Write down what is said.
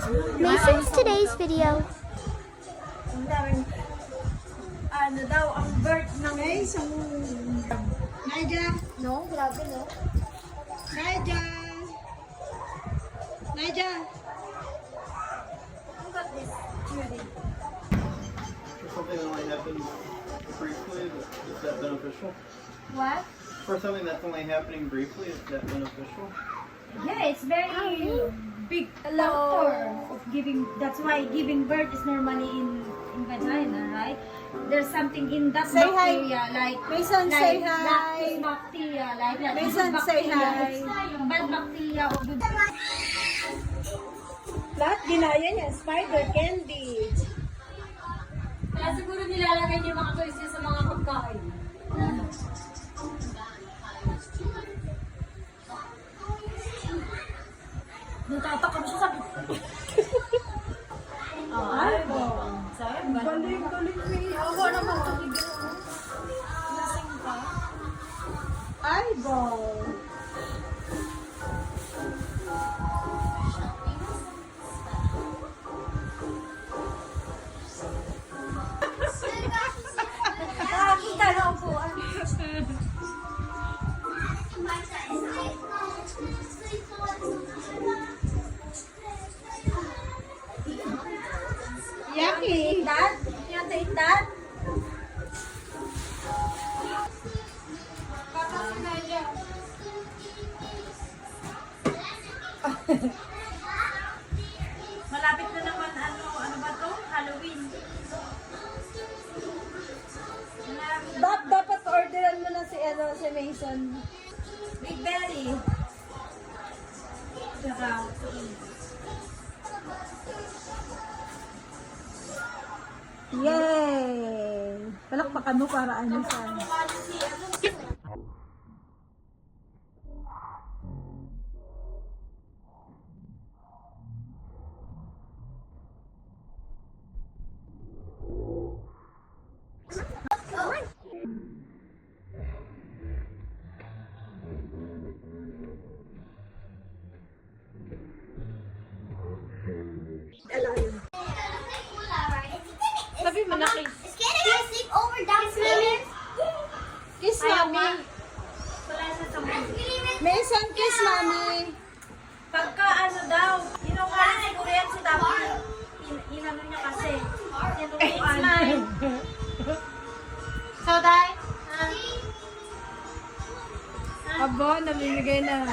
Mason's today's video. Ang daming, ano daw, ang birth ng... Ay, so... Naija! No, grabe no. Naija! Naija! Who got this? Judy. For something that only happened briefly, is that beneficial? What? For something that's only happening briefly, is that beneficial? Yeah, it's very big factor of giving. That's why giving birth is normally in vagina, right? There's something in that Say hi. bacteria, like Mason, say hi. lactose bacteria, like that. Mason, Good say bacteria. hi. It's bad bacteria or good. Lahat ginaya niya, spider candy. Kaya siguro nilalagay niya mga toys niya sa mga pagkain. Natatakam siya sa ay, sayang ba? Galing ni. Ako naman ito. Lasing ka. Eyeball. Nakakita na ako. Yucky. Dad? You want to eat that? Malapit na naman ano ba to? Halloween. Dapat orderan mo na si Mason. Big Belly. Saka, Yay! Palakpakan mo para ano sa... sabi mo na kiss. Is Canada sleep over downstairs? Kiss mommy! Wala na sa mga. Mason, kiss mommy! Pagka ano daw, inuha na siguro yan si Tapir. Inano niya kasi. Tinutuan. So, Day? Abo, namimigay na.